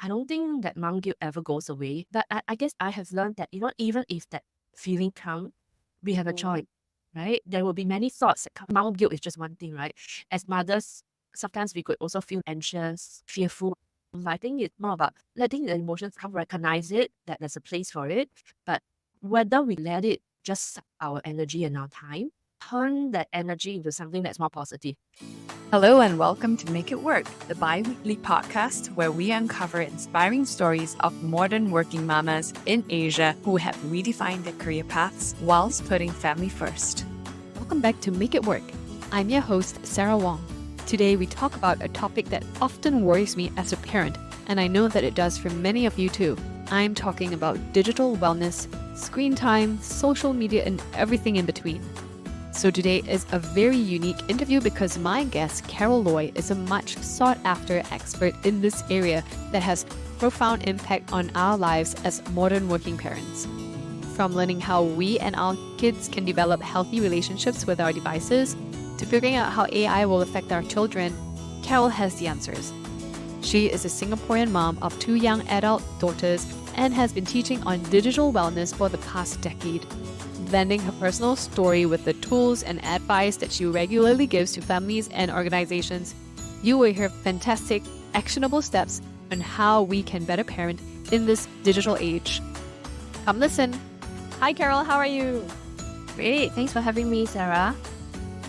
I don't think that mom guilt ever goes away. But I guess I have learned that, even if that feeling comes, we have a choice, right? There will be many thoughts that come. Mom guilt is just one thing, right? As mothers, sometimes we could also feel anxious, fearful. I think it's more about letting the emotions come, recognize it, that there's a place for it. But whether we let it just suck our energy and our time, turn that energy into something that's more positive. Hello and welcome to Make It Work, the bi-weekly podcast where we uncover inspiring stories of modern working mamas in Asia who have redefined their career paths whilst putting family first. Welcome back to Make It Work. I'm your host, Sarah Wong. Today we talk about a topic that often worries me as a parent, and I know that it does for many of you too. I'm talking about digital wellness, screen time, social media, and everything in between. So today is a very unique interview because my guest, Carol Loi, is a much sought-after expert in this area that has profound impact on our lives as modern working parents. From learning how we and our kids can develop healthy relationships with our devices, to figuring out how AI will affect our children, Carol has the answers. She is a Singaporean mom of 2 young adult daughters and has been teaching on digital wellness for the past decade. Blending her personal story with the tools and advice that she regularly gives to families and organizations, you will hear fantastic, actionable steps on how we can better parent in this digital age. Come listen. Hi, Carol. How are you? Great. Thanks for having me, Sarah.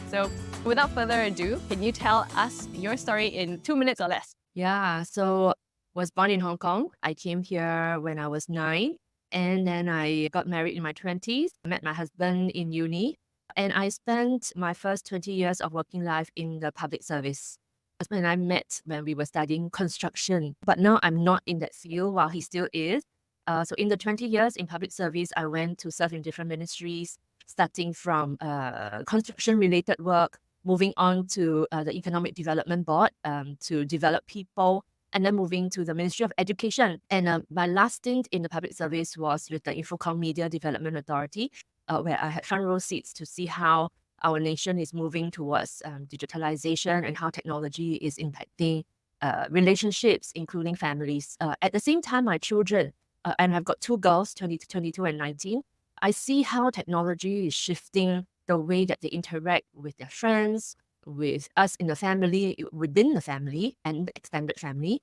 So, without further ado, can you tell us your story in 2 minutes or less? Yeah, so was born in Hong Kong. I came here when I was 9. And then I got married in my 20s, met my husband in uni, and I spent my first 20 years of working life in the public service. That's when I met when we were studying construction. But now I'm not in that field while he still is. So in the 20 years in public service, I went to serve in different ministries, starting from construction-related work, moving on to the Economic Development Board to develop people, and then moving to the Ministry of Education. And my last stint in the public service was with the Infocom Media Development Authority, where I had front row seats to see how our nation is moving towards digitalization and how technology is impacting relationships, including families. At the same time, my children, and I've got 2 girls, 22 and 19, I see how technology is shifting the way that they interact with their friends, with us in the family, within the family and the extended family,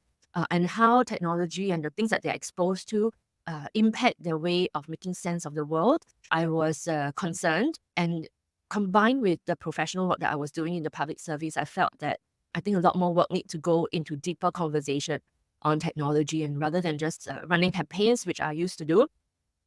and how technology and the things that they're exposed to impact their way of making sense of the world. I was concerned, and combined with the professional work that I was doing in the public service, I felt that I think a lot more work needs to go into deeper conversation on technology, and rather than just running campaigns, which I used to do.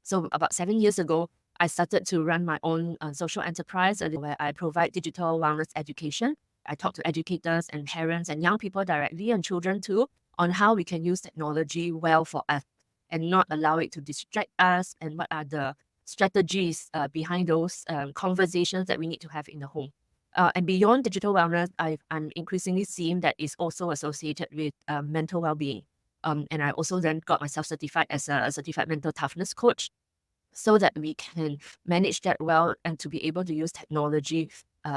So about 7 years ago, I started to run my own social enterprise where I provide digital wellness education. I talk to educators and parents and young people directly, and children too, on how we can use technology well for us and not allow it to distract us, and what are the strategies behind those conversations that we need to have in the home. And beyond digital wellness, I'm increasingly seeing that it's also associated with mental well-being. And I also then got myself certified as a certified mental toughness coach, so that we can manage that well and to be able to use technology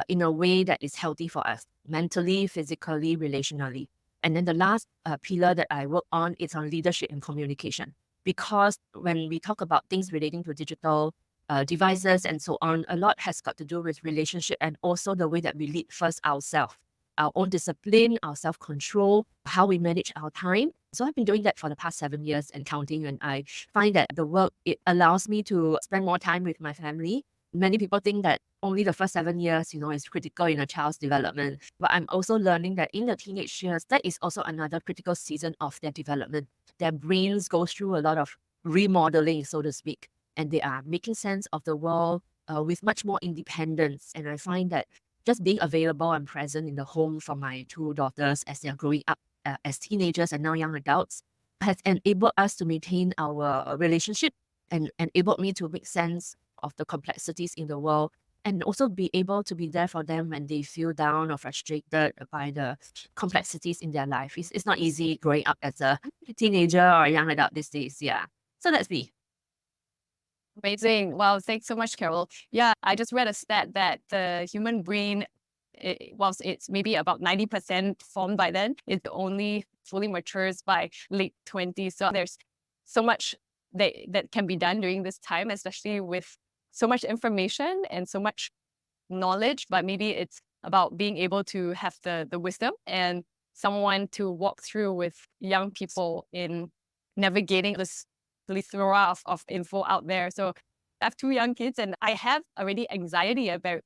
in a way that is healthy for us, mentally, physically, relationally. And then the last pillar that I work on is on leadership and communication. Because when we talk about things relating to digital devices and so on, a lot has got to do with relationship and also the way that we lead first ourselves, our own discipline, our self-control, how we manage our time. So I've been doing that for the past 7 years and counting, and I find that the work, it allows me to spend more time with my family. Many people think that only the first 7 years, is critical in a child's development. But I'm also learning that in the teenage years, that is also another critical season of their development. Their brains go through a lot of remodeling, so to speak, and they are making sense of the world with much more independence. And I find that just being available and present in the home for my 2 daughters as they're growing up as teenagers and now young adults has enabled us to maintain our relationship and enabled me to make sense of the complexities in the world, and also be able to be there for them when they feel down or frustrated by the complexities in their life. It's not easy growing up as a teenager or a young adult these days. Yeah. So that's me. Amazing. Wow, thanks so much, Carol. Yeah, I just read a stat that the human brain whilst it's maybe about 90% formed by then, it only fully matures by late 20s. So there's so much that can be done during this time, especially with so much information and so much knowledge. But maybe it's about being able to have the wisdom and someone to walk through with young people in navigating this plethora of info out there. So I have 2 young kids and I have already anxiety about,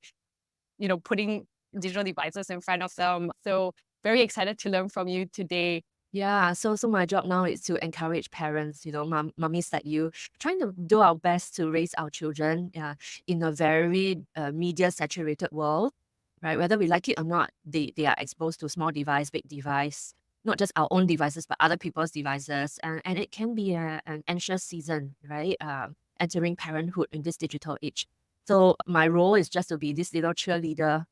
putting digital devices in front of them. So very excited to learn from you today. Yeah, so my job now is to encourage parents, mummies like you, trying to do our best to raise our children in a very media saturated world, right? Whether we like it or not, they are exposed to small device, big device, not just our own devices, but other people's devices. And it can be an anxious season, right? Entering parenthood in this digital age. So my role is just to be this little cheerleader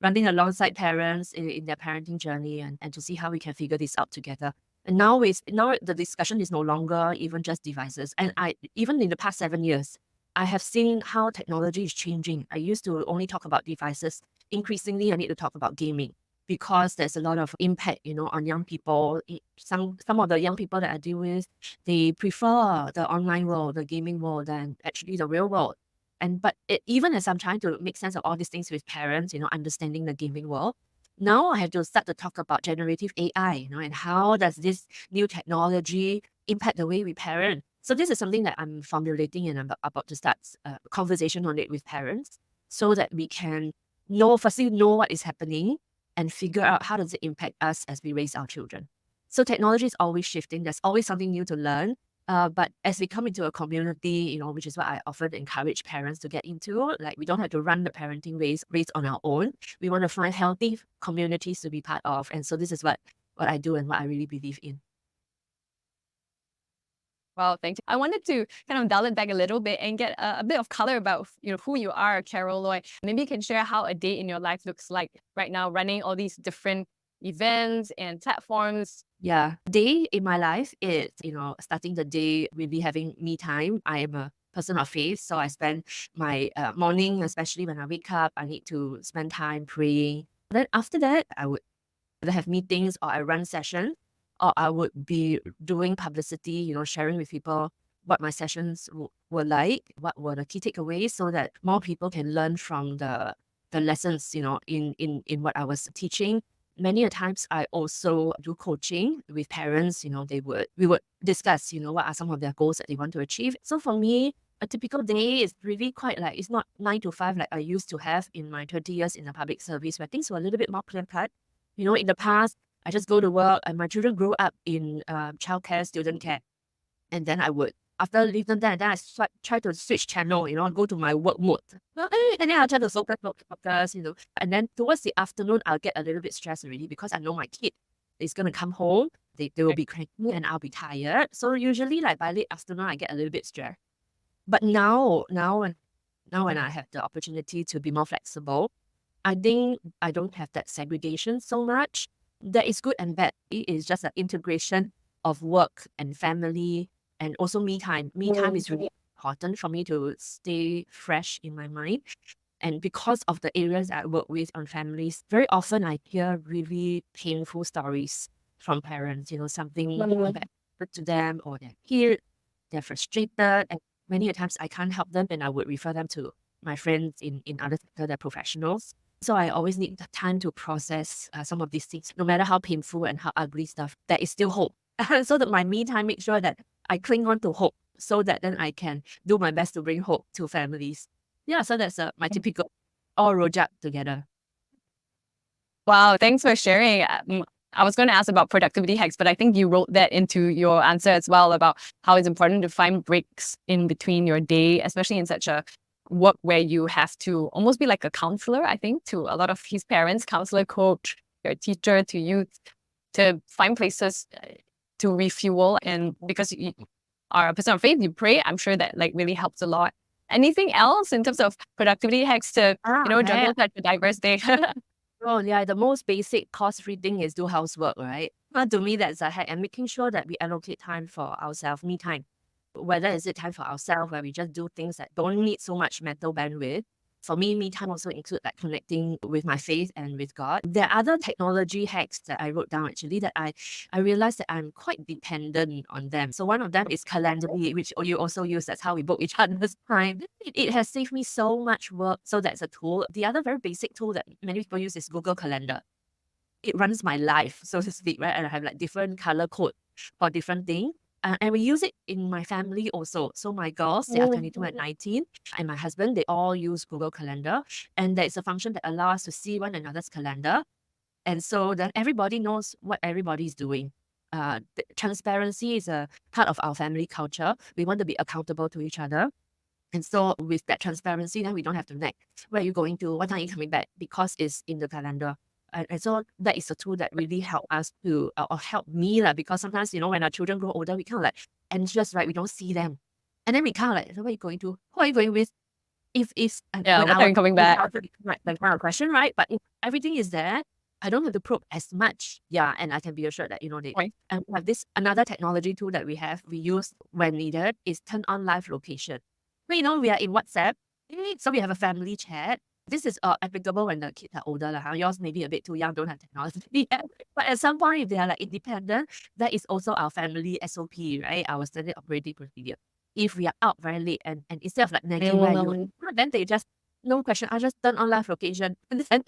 running alongside parents in their parenting journey and to see how we can figure this out together. And now the discussion is no longer even just devices. And even in the past 7 years, I have seen how technology is changing. I used to only talk about devices. Increasingly, I need to talk about gaming because there's a lot of impact, on young people. Some of the young people that I deal with, they prefer the online world, the gaming world, than actually the real world. But even as I'm trying to make sense of all these things with parents, understanding the gaming world, now I have to start to talk about generative AI, and how does this new technology impact the way we parent. So this is something that I'm formulating and I'm about to start a conversation on it with parents so that we can firstly know what is happening and figure out how does it impact us as we raise our children. So technology is always shifting. There's always something new to learn. But as we come into a community, which is what I often encourage parents to get into, like we don't have to run the parenting race on our own. We want to find healthy communities to be part of. And so this is what I do and what I really believe in. Wow, thank you. I wanted to kind of dial it back a little bit and get a bit of color about who you are, Carol Loi. Maybe you can share how a day in your life looks like right now, running all these different events and platforms. Yeah, day in my life is, starting the day really having me time. I am a person of faith, so I spend my morning, especially when I wake up, I need to spend time praying. Then after that, I would either have meetings or I run sessions, or I would be doing publicity, sharing with people what my sessions were like, what were the key takeaways, so that more people can learn from the lessons, in what I was teaching. Many a times I also do coaching with parents. We would discuss, what are some of their goals that they want to achieve. So for me, a typical day is really quite like, it's not 9 to 5 like I used to have in my 20 years in the public service, where things were a little bit more clear cut. In the past, I just go to work and my children grew up in childcare, student care. And then I would, after leave them there, then I try to switch channel, go to my work mode. And then I'll try to focus, And then towards the afternoon, I'll get a little bit stressed already because I know my kid is going to come home. They will be cranky and I'll be tired. So usually like by late afternoon, I get a little bit stressed. But now when I have the opportunity to be more flexible, I think I don't have that segregation so much. That is good and bad. It is just an integration of work and family and also me time. Me time is really important for me to stay fresh in my mind. And because of the areas I work with on families, very often I hear really painful stories from parents, something bad happened to them or they're frustrated. And many a times I can't help them and I would refer them to my friends in other sectors, they're professionals. So I always need the time to process some of these things, no matter how painful and how ugly stuff, there is still hope. So that my me time makes sure that I cling on to hope so that then I can do my best to bring hope to families. Yeah, so that's my typical all rojak together. Wow, thanks for sharing. I was going to ask about productivity hacks, but I think you wrote that into your answer as well about how it's important to find breaks in between your day, especially in such a work where you have to almost be like a counselor, I think, to a lot of his parents, counselor, coach, your teacher to youth, to find places to refuel. And because you are a person of faith, you pray, I'm sure that like really helps a lot. Anything else in terms of productivity hacks to, juggle such a diverse day? Oh, yeah, the most basic cost-free thing is do housework, right? To me, that's a hack, and making sure that we allocate time for ourselves, me time. Whether is it time for ourselves where we just do things that don't need so much mental bandwidth, For me time also include like connecting with my faith and with God. There are other technology hacks that I wrote down actually that I realized that I'm quite dependent on them. So one of them is Calendly, which you also use. That's how we book each other's time. It has saved me so much work. So that's a tool. The other very basic tool that many people use is Google Calendar. It runs my life, so to speak, right? And I have like different color code for different things. And we use it in my family also. So my girls, they are 22 and 19, and my husband, they all use Google Calendar. And there's a function that allows us to see one another's calendar. And so then everybody knows what everybody is doing. Transparency is a part of our family culture. We want to be accountable to each other. And so with that transparency, then we don't have to nag. Where are you going to? What time are you coming back? Because it's in the calendar. And so that is a tool that really help us to, or help me, because sometimes, when our children grow older, we kind of like anxious, right? We don't see them. And then we kind of like, so where are you going to? Who are you going with? If what time are you coming back? That kind of question, right? But if everything is there, I don't have to probe as much. Yeah, and I can be assured that, they Right. and we have this another technology tool that we use when needed is turn on live location. Well, we are in WhatsApp, so we have a family chat. This is applicable when the kids are older. Yours may be a bit too young, don't have technology yet. But at some point, if they are like independent, that is also our family SOP, right? Our standard operating procedure. If we are out very late and instead of like nagging where you, then they just, no question, I just turn on live location. And then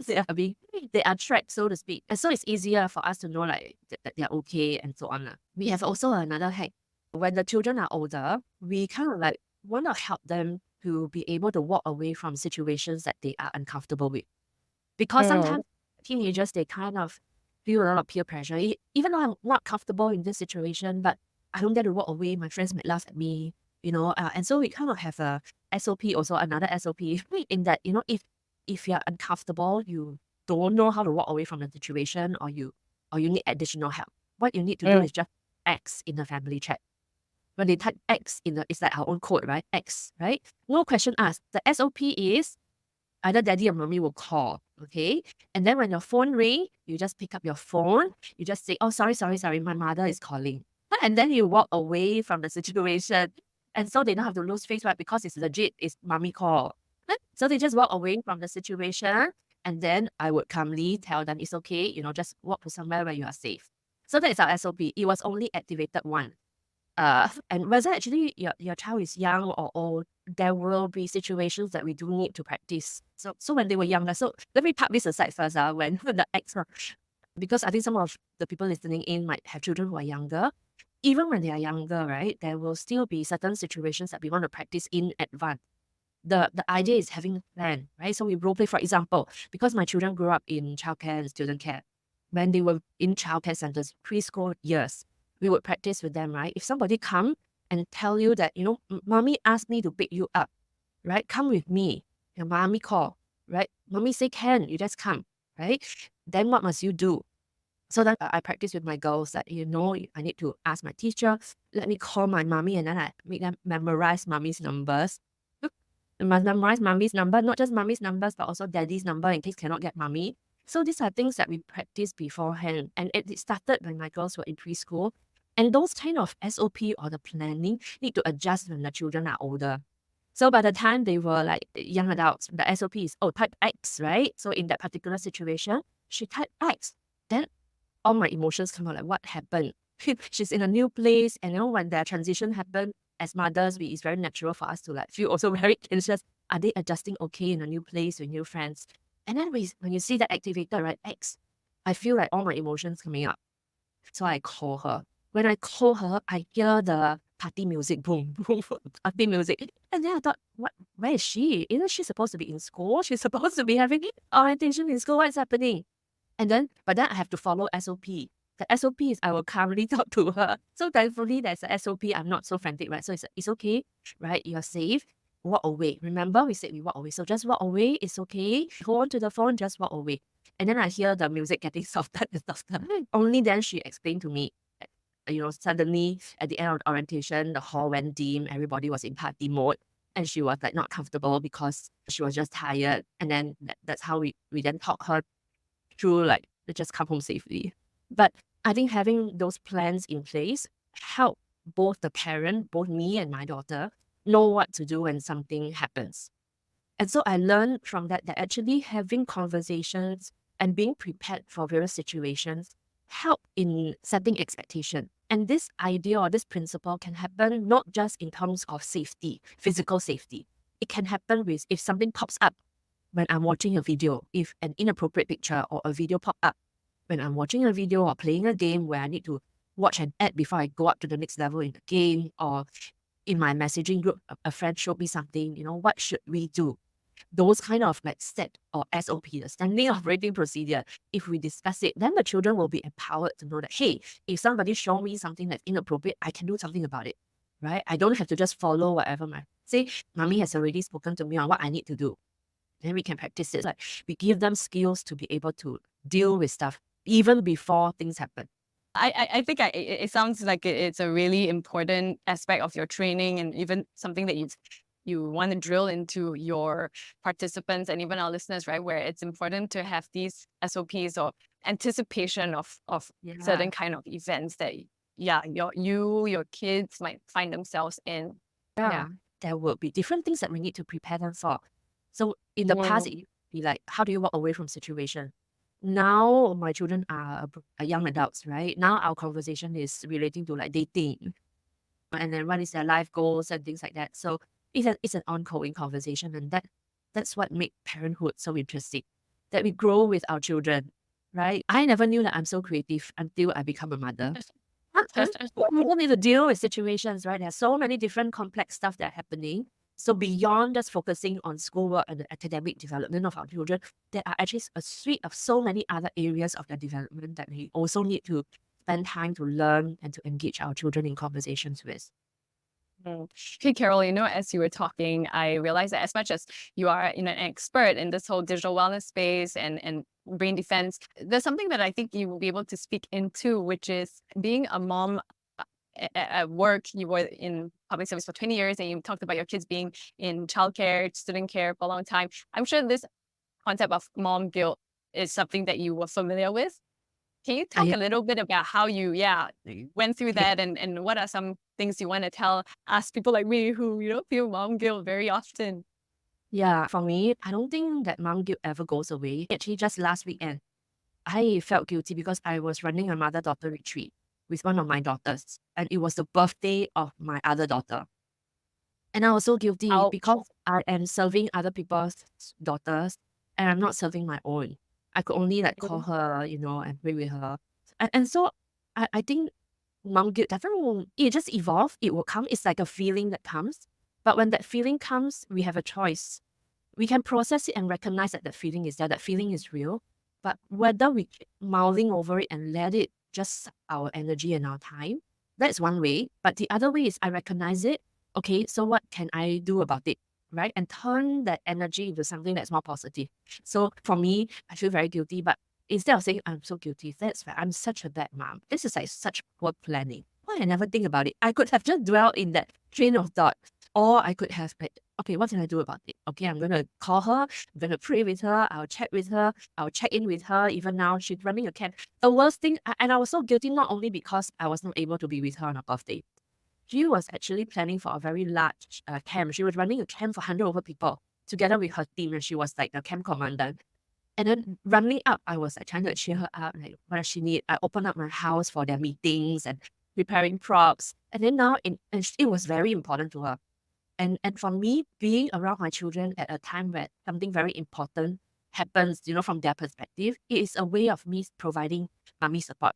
they are tracked, so to speak. And so it's easier for us to know like that they're okay and so on. We have also another hack. When the children are older, we kind of like want to help them to be able to walk away from situations that they are uncomfortable with. Because sometimes teenagers, they kind of feel a lot of peer pressure. Even though I'm not comfortable in this situation, but I don't dare to walk away, my friends might laugh at me, and so we kind of have a SOP, also another SOP, in that, if you're uncomfortable, you don't know how to walk away from the situation, or you need additional help, what you need to do is just X in the family chat. When they type X it's like our own code, right? X, right? No question asked. The SOP is either daddy or mommy will call, okay? And then when your phone ring, you just pick up your phone. You just say, oh, sorry, my mother is calling. And then you walk away from the situation. And so they don't have to lose face, right? Because it's legit, it's mommy call. So they just walk away from the situation. And then I would calmly tell them, it's okay, just walk to somewhere where you are safe. So that is our SOP. It was only activated once. And whether actually your child is young or old, there will be situations that we do need to practice. So when they were younger, so let me park this aside first, when the X, because I think some of the people listening in might have children who are younger. Even when they are younger, right, there will still be certain situations that we want to practice in advance. The idea is having a plan, right? So we role play, for example, because my children grew up in childcare and student care. When they were in childcare centers, preschool years, we would practice with them, right? If somebody come and tell you that, mommy asked me to pick you up, right? Come with me. Your mommy call, right? Mommy say can, you just come, right? Then what must you do? So then I practice with my girls that, I need to ask my teacher, let me call my mommy, and then I make them memorize mommy's numbers. They must memorize mommy's number, not just mommy's numbers, but also daddy's number in case cannot get mommy. So these are things that we practice beforehand. And it started when my girls were in preschool. And those kind of SOP or the planning need to adjust when the children are older. So by the time they were like young adults, the SOP is, type X, right? So in that particular situation, she typed X. Then all my emotions come out, like what happened? She's in a new place, and when the transition happened, as mothers, it's very natural for us to like feel also very anxious. Are they adjusting okay in a new place with new friends? And then when you see that activator, right, X, I feel like all my emotions coming up. So I call her. When I call her, I hear the party music, boom, boom, party music. And then I thought, where is she? Isn't she supposed to be in school? She's supposed to be having orientation in school. What's happening? But then I have to follow SOP. The SOP is I will calmly talk to her. So thankfully, there's a SOP. I'm not so frantic, right? So it's okay, right? You're safe. Walk away. Remember, we said we walk away. So just walk away. It's okay. Hold on to the phone. Just walk away. And then I hear the music getting softer and softer. Only then she explained to me, suddenly at the end of the orientation, the hall went dim. Everybody was in party mode. And she was like not comfortable because she was just tired. And then that's how we then talk her through like, just come home safely. But I think having those plans in place help both the parent, both me and my daughter, know what to do when something happens. And so I learned from that actually having conversations and being prepared for various situations help in setting expectation. And this idea or this principle can happen not just in terms of safety, physical safety. It can happen with if something pops up when I'm watching a video, if an inappropriate picture or a video pop up when I'm watching a video or playing a game where I need to watch an ad before I go up to the next level in the game, or in my messaging group, a friend showed me something, what should we do? Those kind of like set or SOP, the standing operating procedure, if we discuss it, then the children will be empowered to know that, hey, if somebody show me something that's inappropriate, I can do something about it, right? I don't have to just follow whatever say, mommy has already spoken to me on what I need to do. Then we can practice it. Like we give them skills to be able to deal with stuff even before things happen. I think it sounds like it's a really important aspect of your training, and even something that you want to drill into your participants and even our listeners, right? Where it's important to have these SOPs or anticipation of certain kind of events that your kids might find themselves in. Yeah. There will be different things that we need to prepare them for. So in the past, it would be like, how do you walk away from situation? Now my children are young adults, right? Now our conversation is relating to like dating, and then what is their life goals and things like that. So it's an ongoing conversation, and that's what makes parenthood so interesting. That we grow with our children, right? I never knew that I'm so creative until I become a mother. We don't need to deal with situations, right? There's so many different complex stuff that are happening. So beyond just focusing on schoolwork and the academic development of our children, there are actually a suite of so many other areas of their development that we also need to spend time to learn and to engage our children in conversations with. Okay, Carol, as you were talking, I realized that as much as you are an expert in this whole digital wellness space and brain defense, there's something that I think you will be able to speak into, which is being a mom at work. You were in public service for 20 years and you talked about your kids being in childcare, student care for a long time. I'm sure this concept of mom guilt is something that you were familiar with. Can you talk a little bit about how you went through that and what are some things you want to tell us, people like me who feel mom guilt very often? Yeah, for me, I don't think that mom guilt ever goes away. Actually, just last weekend, I felt guilty because I was running a mother-daughter retreat with one of my daughters, and it was the birthday of my other daughter. And I was so guilty because I am serving other people's daughters and I'm not serving my own. I could only like call her, and play with her. And so I think mom guilt definitely, it just evolves. It will come. It's like a feeling that comes. But when that feeling comes, we have a choice. We can process it and recognize that that feeling is there. That feeling is real. But whether we keep mouthing over it and let it just suck our energy and our time, that's one way. But the other way is I recognize it. Okay, so what can I do about it, right? And turn that energy into something that's more positive. So for me, I feel very guilty, but instead of saying I'm so guilty, that's right, I'm such a bad mom. This is like such poor planning. Why I never think about it? I could have just dwelled in that train of thought, or I could have like, okay, what can I do about it? Okay, I'm going to call her, I'm going to pray with her, I'll chat with her, I'll check in with her. Even now, she's running a camp. The worst thing, and I was so guilty not only because I was not able to be with her on her birthday. She was actually planning for a very large camp. She was running a camp for 100 over people together with her team, and she was like the camp commandant. And then running up, I was like trying to cheer her up, like what does she need? I opened up my house for their meetings and preparing props. And then now, it was very important to her. And for me, being around my children at a time where something very important happens, from their perspective, it is a way of me providing mommy support.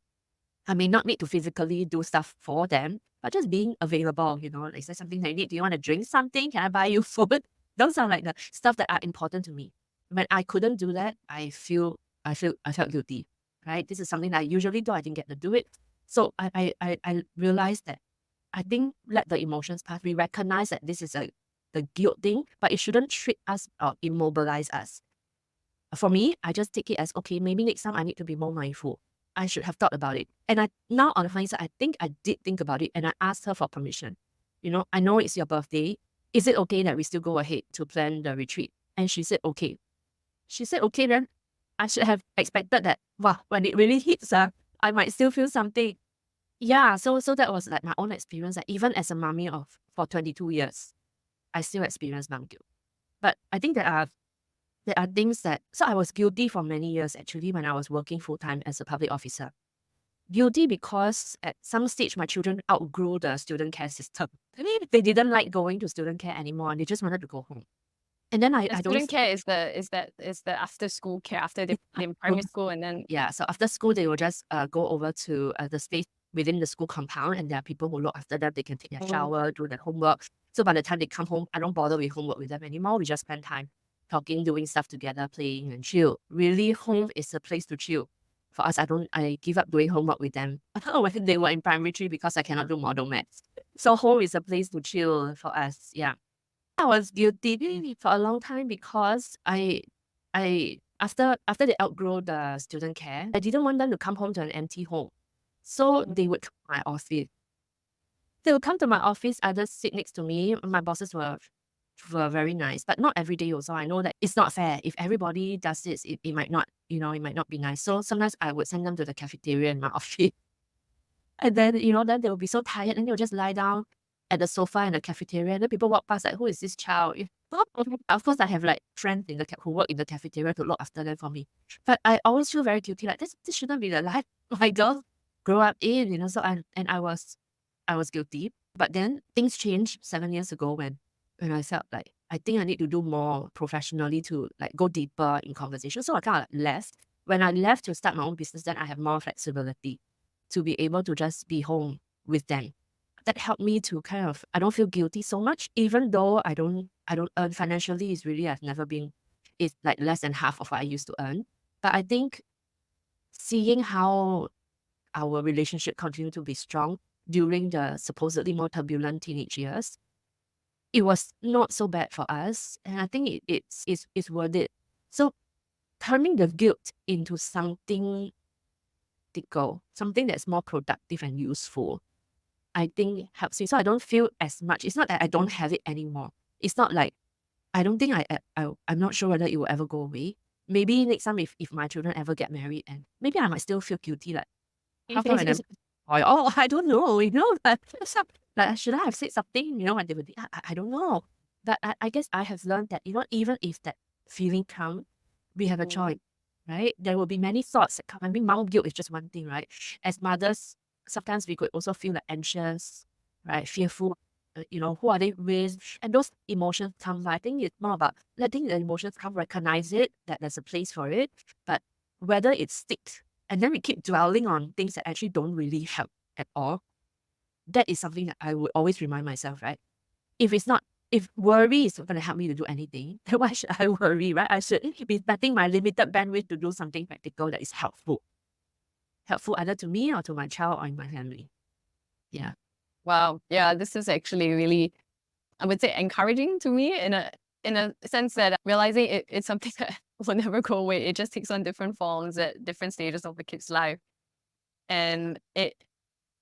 I may not need to physically do stuff for them, but just being available, like, is there something that you need? Do you want to drink something? Can I buy you food? Those are like the stuff that are important to me. When I couldn't do that, I felt guilty, right? This is something that I usually do. I didn't get to do it. So I realized that I think let the emotions pass. We recognize that this is the guilt thing, but it shouldn't trick us or immobilize us. For me, I just take it as, okay, maybe next time I need to be more mindful. I should have thought about it. And now on hindsight, I think I did think about it and I asked her for permission. I know it's your birthday. Is it okay that we still go ahead to plan the retreat? And she said, okay. She said, okay, then I should have expected that, when it really hits, I might still feel something. Yeah, so that was like my own experience. Like even as a mommy for 22 years, I still experience mom guilt. But I think there are things that, so I was guilty for many years actually when I was working full-time as a public officer. Guilty because at some stage my children outgrew the student care system. I mean, they didn't like going to student care anymore and they just wanted to go home. And then I And don't student care is the after school care after they're in primary school, and then yeah, so after school they will just go over to the space within the school compound, and there are people who look after them. They can take their shower, do their homework. So by the time they come home, I don't bother with homework with them anymore. We just spend time talking, doing stuff together, playing and chill. Really, home is a place to chill. For us, I give up doing homework with them when they were in primary 3 because I cannot do model maths. So home is a place to chill for us. Yeah. I was guilty for a long time because after they outgrow the student care, I didn't want them to come home to an empty home. So they would come to my office. They would come to my office, either sit next to me. My bosses were very nice, but not every day also. I know that it's not fair. If everybody does this, it might not, it might not be nice. So sometimes I would send them to the cafeteria in my office. And then, then they will be so tired and they'll just lie down at the sofa in the cafeteria. And then people walk past like, who is this child? Of course, I have like friends who work in the cafeteria to look after them for me. But I always feel very guilty. Like this shouldn't be the life my girls grow up in, So I was guilty. But then things changed 7 years ago when I felt like I think I need to do more professionally to like go deeper in conversation. So I kind of left. When I left to start my own business, then I have more flexibility to be able to just be home with them. That helped me to I don't feel guilty so much, even though I don't earn financially. It's like less than half of what I used to earn. But I think seeing how our relationship continued to be strong during the supposedly more turbulent teenage years, it was not so bad for us. And I think it's worth it. So turning the guilt into something something that's more productive and useful, I think helps me. So I don't feel as much. It's not that I don't have it anymore. It's not like, I don't think I'm not sure whether it will ever go away. Maybe next time if my children ever get married, and maybe I might still feel guilty, like, how come I don't know, like, should I have said something, when they were, I don't know. But I guess I have learned that, even if that feeling comes, we have a choice, right? There will be many thoughts that come. I mean, mom guilt is just one thing, right? As mothers, sometimes we could also feel like anxious, right? Fearful, who are they with? And those emotions come. I think it's more about letting the emotions come, recognize it, that there's a place for it, but whether it sticks, and then we keep dwelling on things that actually don't really help at all. That is something that I would always remind myself, right? If worry is not going to help me to do anything, then why should I worry, right? I should be spending my limited bandwidth to do something practical that is helpful. Helpful either to me or to my child or in my family. Yeah. Wow. Yeah, this is actually really, I would say, encouraging to me in a sense that realizing it's something that will never go away. It just takes on different forms at different stages of the kid's life. And I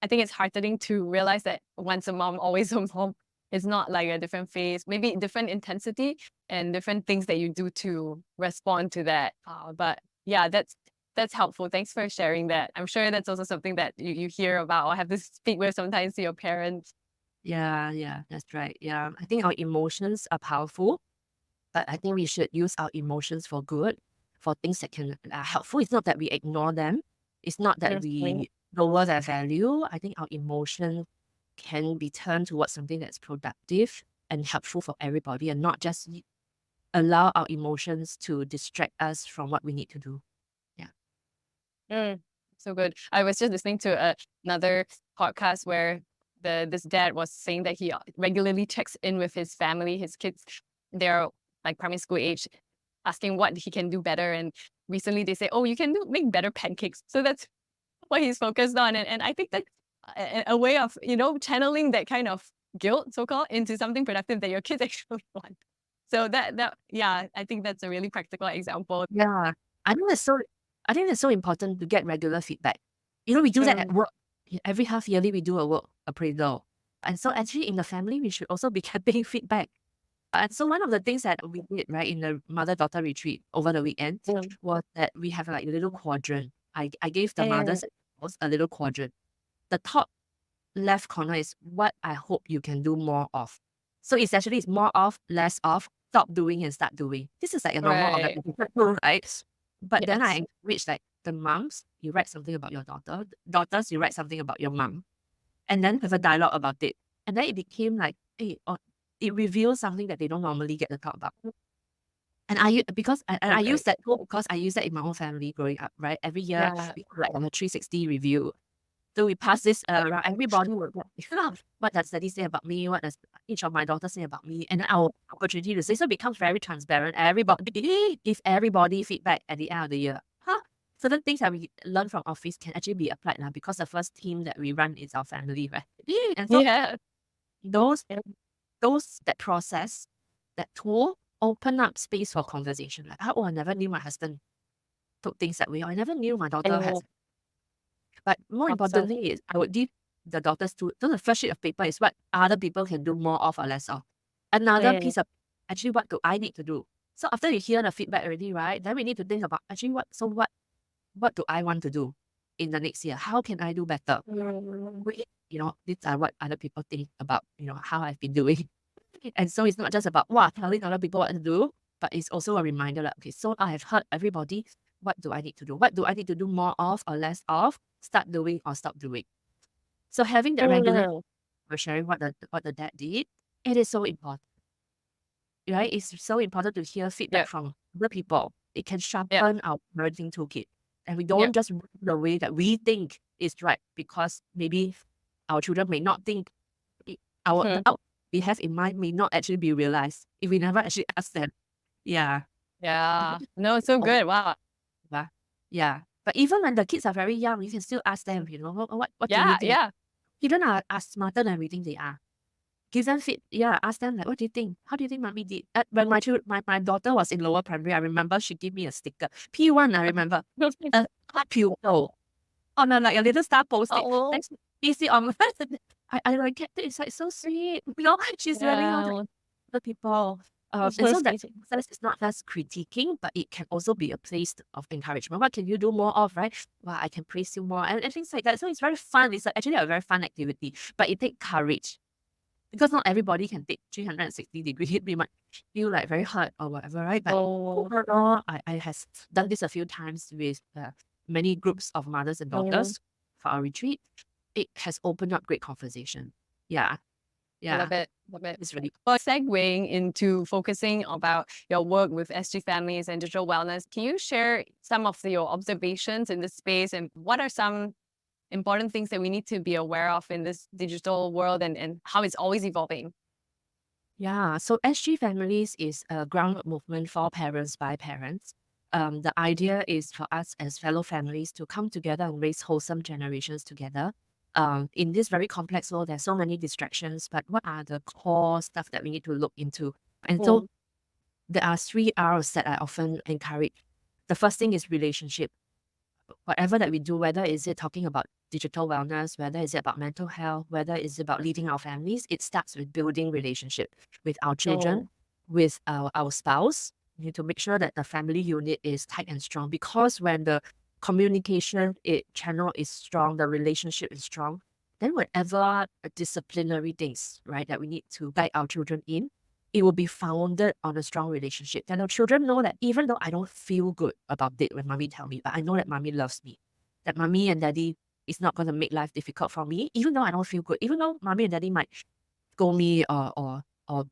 think it's heartening to realize that once a mom, always a mom. It's not like a different phase, maybe different intensity and different things that you do to respond to that. But yeah, that's helpful. Thanks for sharing that. I'm sure that's also something that you hear about or have to speak with sometimes to your parents. Yeah, that's right. Yeah, I think our emotions are powerful, but I think we should use our emotions for good, for things that are helpful. It's not that we ignore them. It's not that we lower their value. I think our emotion can be turned towards something that's productive and helpful for everybody, and not just allow our emotions to distract us from what we need to do. So good. I was just listening to another podcast where this dad was saying that he regularly checks in with his family, his kids. They're like primary school age, asking what he can do better. And recently they say, oh, you can make better pancakes. So that's what he's focused on. And I think that's a way of, channeling that kind of guilt, so-called, into something productive that your kids actually want. So yeah, I think that's a really practical example. Yeah, I think that's so important to get regular feedback. We do that at work. Every half yearly, we do a work appraisal. And so actually in the family, we should also be getting feedback. And so one of the things that we did, right, in the mother-daughter retreat over the weekend was that we have like a little quadrant. I gave the mothers a little quadrant. The top left corner is what I hope you can do more of. So it's more of, less of. stop doing and start doing. This is like a normal Right. organization rule, right? But then I Yes. encourage like the moms, you write something about your daughter. Daughters, you write something about your mom. And then have a dialogue about it. And then it became like, hey, it reveals something that they don't normally get to talk about. And I use Okay. that tool because I use that in my own family growing up, right? Every year Yeah. we have like a 360 review. So we pass this around. Everybody will go, what does Daddy say about me? What does each of my daughters say about me? And then our opportunity to say, so it becomes very transparent. Everybody give everybody feedback at the end of the year. Certain things that we learn from office can actually be applied now because the first team that we run is our family, right? And so Yeah. that process, that tool, open up space for conversation. Like, I never knew my husband took things that way. Or I never knew my daughter has. But more importantly is I would give the daughters to so the first sheet of paper is what other people can do more of or less of. Another piece of actually what do I need to do? So after you hear the feedback already, right? Then we need to think about actually what do I want to do in the next year? How can I do better? These are what other people think about, how I've been doing. And so it's not just about telling other people what to do, but it's also a reminder that, okay, so I have heard everybody. What do I need to do? What do I need to do more of or less of? Start doing or stop doing. So having that regular sharing what the dad did, it is so important. Right? It's so important to hear feedback from other people. It can sharpen our parenting toolkit. And we don't just run the way that we think is right because maybe our children may not think the output we have in mind may not actually be realized if we never actually ask them. Yeah. Yeah. No, so good. Wow. Yeah. But even when the kids are very young, you can still ask them, what do you think? Yeah. Children are smarter than we think they are. Give them ask them like, what do you think? How do you think mommy did? When my daughter was in lower primary, I remember she gave me a sticker. P1, I remember. A hot pupil. On a little star post-it. Oh. Is it on I like it. It's like so sweet. She's learning how to other people. And so that process is not just critiquing, but it can also be a place of encouragement. What can you do more of, right? Well, I can praise you more and things like that. So it's very fun. It's actually a very fun activity, but it takes courage because not everybody can take 360 degree. We might feel like very hurt or whatever, right? But overall, I have done this a few times with many groups of mothers and daughters for our retreat. It has opened up great conversation. Yeah. Love it. It's really well. Segueing into focusing about your work with SG families and digital wellness, can you share some of your observations in this space and what are some important things that we need to be aware of in this digital world and how it's always evolving? Yeah, so SG Families is a groundwork movement for parents by parents. The idea is for us as fellow families to come together and raise wholesome generations together. In this very complex world, there's so many distractions, but what are the core stuff that we need to look into? And so there are 3 R's that I often encourage. The first thing is relationship. Whatever that we do, whether is it talking about digital wellness, whether is it about mental health, whether it's about leading our families, it starts with building relationship with our children, with our spouse. We need to make sure that the family unit is tight and strong because when the communication channel is strong, the relationship is strong, then whatever disciplinary things, right, that we need to guide our children in, it will be founded on a strong relationship. Then our children know that even though I don't feel good about it when mommy tell me, but I know that mommy loves me, that mommy and daddy is not going to make life difficult for me, even though I don't feel good, even though mommy and daddy might scold me or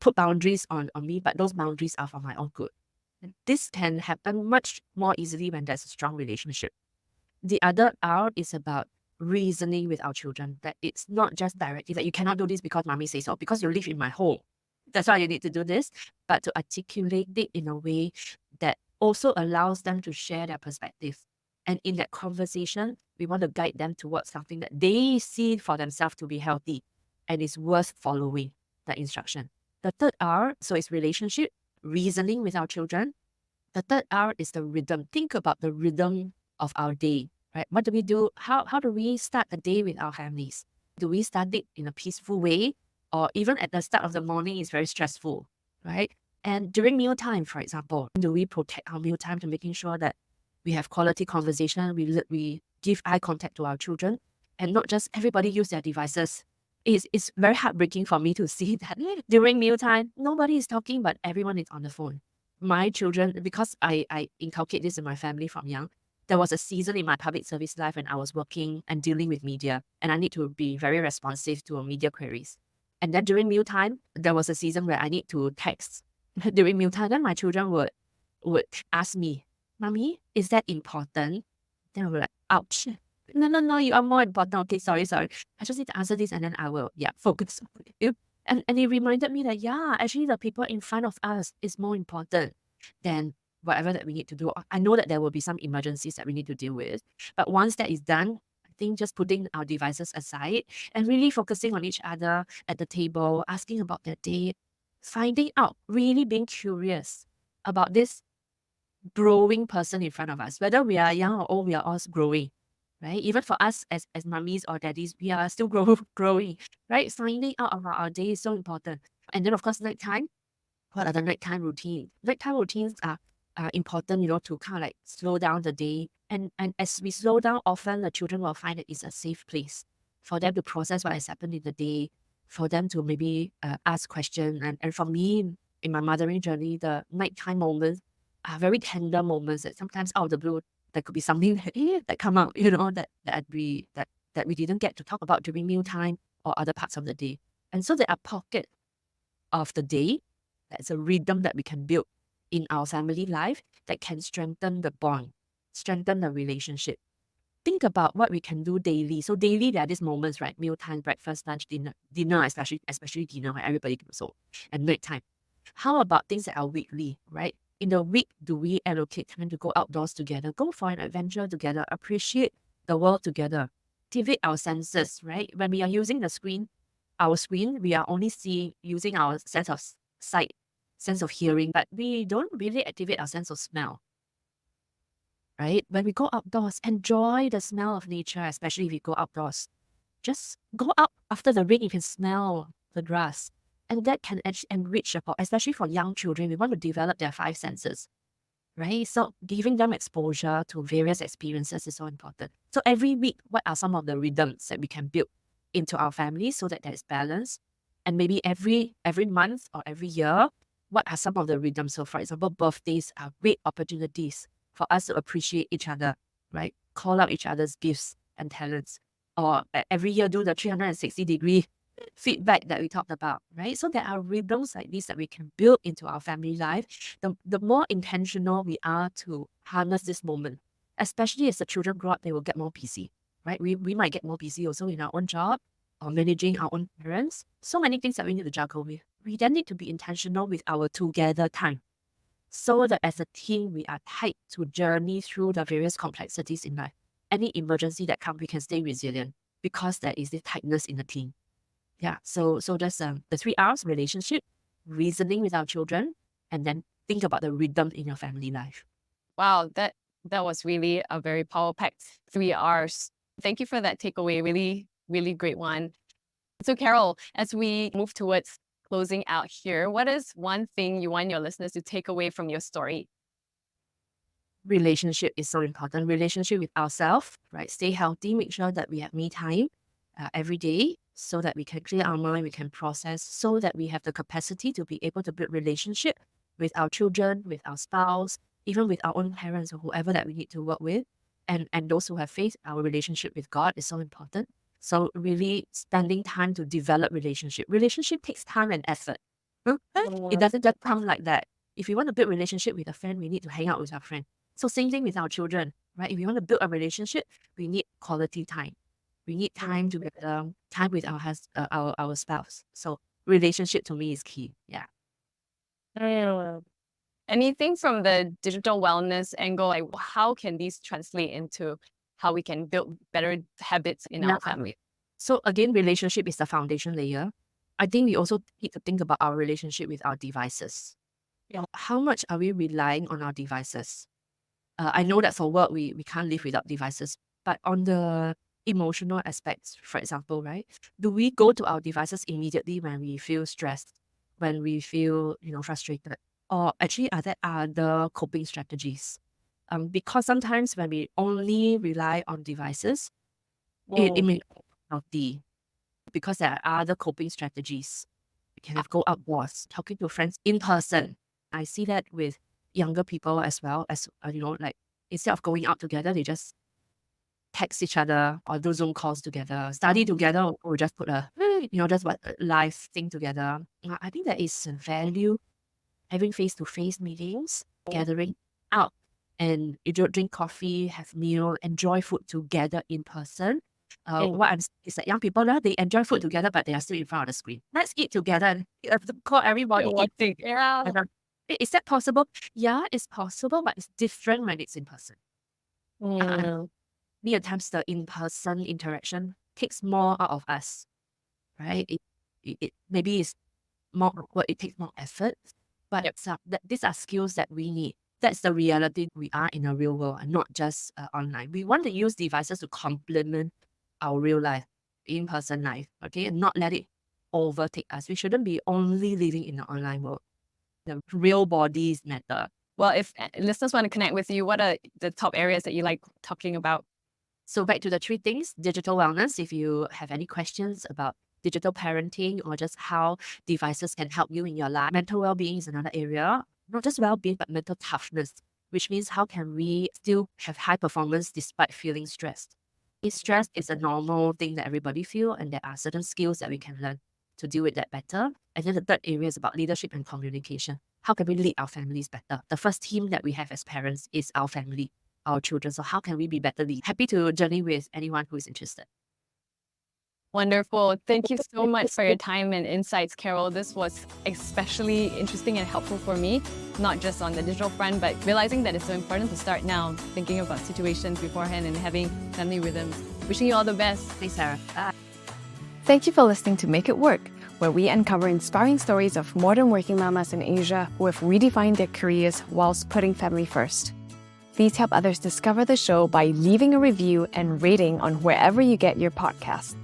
put boundaries on me, but those boundaries are for my own good. And this can happen much more easily when there's a strong relationship. The other R is about reasoning with our children, that it's not just directly that you cannot do this because mommy says so, because you live in my home. That's why you need to do this, but to articulate it in a way that also allows them to share their perspective. And in that conversation, we want to guide them towards something that they see for themselves to be healthy and is worth following the instruction. The third R, so it's relationship, reasoning with our children. The third R is the rhythm. Think about the rhythm of our day, right? What do we do? How do we start a day with our families? Do we start it in a peaceful way? Or even at the start of the morning is very stressful, right? And during mealtime, for example, do we protect our mealtime to making sure that we have quality conversation, we give eye contact to our children, and not just everybody use their devices it's very heartbreaking for me to see that during mealtime, nobody is talking, but everyone is on the phone. My children, because I inculcate this in my family from young, there was a season in my public service life when I was working and dealing with media, and I need to be very responsive to media queries. And then during mealtime, there was a season where I need to text during mealtime. Then my children would ask me, "Mommy, is that important?" Then I was like, "Ouch. No, you are more important. Okay, sorry. I just need to answer this and then I will, focus on you." And it reminded me that, actually the people in front of us is more important than whatever that we need to do. I know that there will be some emergencies that we need to deal with, but once that is done, I think just putting our devices aside and really focusing on each other at the table, asking about their day, finding out, really being curious about this growing person in front of us. Whether we are young or old, we are all growing, right? Even for us as mummies or daddies, we are still growing, right? Finding out about our day is so important. And then, of course, nighttime. What are the nighttime routines? Nighttime routines are important, to kind of like slow down the day. And as we slow down, often the children will find that it's a safe place for them to process what has happened in the day, for them to maybe ask questions. And for me, in my mothering journey, the nighttime moments are very tender moments that sometimes out of the blue, there could be something that come out, that we didn't get to talk about during mealtime or other parts of the day. And so there are pockets of the day. That's a rhythm that we can build in our family life that can strengthen the bond, strengthen the relationship. Think about what we can do daily. So daily, there are these moments, right? Mealtime, breakfast, lunch, dinner, especially dinner, where everybody can so, and nighttime. How about things that are weekly, right? In the week, do we allocate time to go outdoors together, go for an adventure together, appreciate the world together, activate our senses, right? When we are using our screen, we are only using our sense of sight, sense of hearing, but we don't really activate our sense of smell, right? When we go outdoors, enjoy the smell of nature, especially if you go outdoors. Just go out after the rain, you can smell the grass. And that can enrich the pot, especially for young children. We want to develop their 5 senses, right? So giving them exposure to various experiences is so important. So every week, what are some of the rhythms that we can build into our family so that there is balance? And maybe every month or every year, what are some of the rhythms? So for example, birthdays are great opportunities for us to appreciate each other, right? Call out each other's gifts and talents. Or every year do the 360-degree feedback that we talked about, right? So there are rhythms like this that we can build into our family life. The more intentional we are to harness this moment, especially as the children grow up, they will get more busy, right? We might get more busy also in our own job or managing our own parents. So many things that we need to juggle with. We then need to be intentional with our together time, so that as a team, we are tight to journey through the various complexities in life. Any emergency that comes, we can stay resilient because there is this tightness in the team. Yeah, so that's the 3 R's: relationship, reasoning with our children, and then think about the rhythm in your family life. Wow, that was really a very power-packed 3 R's. Thank you for that takeaway. Really, really great one. So Carol, as we move towards closing out here, what is one thing you want your listeners to take away from your story? Relationship is so important. Relationship with ourselves, right? Stay healthy. Make sure that we have me time every day so that we can clear our mind, we can process, so that we have the capacity to be able to build relationship with our children, with our spouse, even with our own parents or whoever that we need to work with. And those who have faith, our relationship with God is so important. So really spending time to develop relationship. Relationship takes time and effort. It doesn't just come like that. If you want to build relationship with a friend, we need to hang out with our friend. So same thing with our children, right? If we want to build a relationship, we need quality time. We need time together, time with our spouse. So relationship to me is key. Yeah. Anything from the digital wellness angle, like how can these translate into how we can build better habits in our family? So again, relationship is the foundation layer. I think we also need to think about our relationship with our devices. How much are we relying on our devices? I know that for work, we can't live without devices, but on the emotional aspects, for example, right? Do we go to our devices immediately when we feel stressed, when we feel, frustrated? Or actually, are there other coping strategies? Because sometimes when we only rely on devices, it may not be healthy. because there are other coping strategies. You can have go outdoors, talking to friends in person. I see that with younger people as well, as like instead of going out together, they just text each other or do Zoom calls together, study together, or just put a live thing together. I think there is a value having face-to-face meetings, gathering out, and you drink coffee, have meal, enjoy food together in person. What I'm saying is that young people, they enjoy food together, but they are still in front of the screen. Let's eat together and call everybody eating. Yeah. Is that possible? Yeah, it's possible, but it's different when it's in person. Many times the in-person interaction takes more out of us, right? It maybe it's more awkward, it takes more effort, but these are skills that we need. That's the reality we are in a real world and not just online. We want to use devices to complement our real life, in-person life, okay? And not let it overtake us. We shouldn't be only living in the online world. The real bodies matter. Well, if listeners want to connect with you, what are the top areas that you like talking about? So back to the 3 things, digital wellness. If you have any questions about digital parenting or just how devices can help you in your life. Mental well-being is another area. Not just well-being, but mental toughness, which means how can we still have high performance despite feeling stressed? Stress is a normal thing that everybody feel, and there are certain skills that we can learn to deal with that better. And then the third area is about leadership and communication. How can we lead our families better? The first team that we have as parents is our family, our children. So how can we be better lead? Happy to journey with anyone who is interested. Wonderful. Thank you so much for your time and insights, Carol. This was especially interesting and helpful for me, not just on the digital front, but realizing that it's so important to start now, thinking about situations beforehand and having family rhythms. Wishing you all the best. Thanks, Sarah. Bye. Thank you for listening to Make It Work, where we uncover inspiring stories of modern working mamas in Asia who have redefined their careers whilst putting family first. Please help others discover the show by leaving a review and rating on wherever you get your podcasts.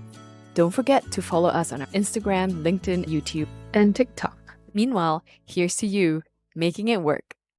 Don't forget to follow us on our Instagram, LinkedIn, YouTube, and TikTok. Meanwhile, here's to you making it work.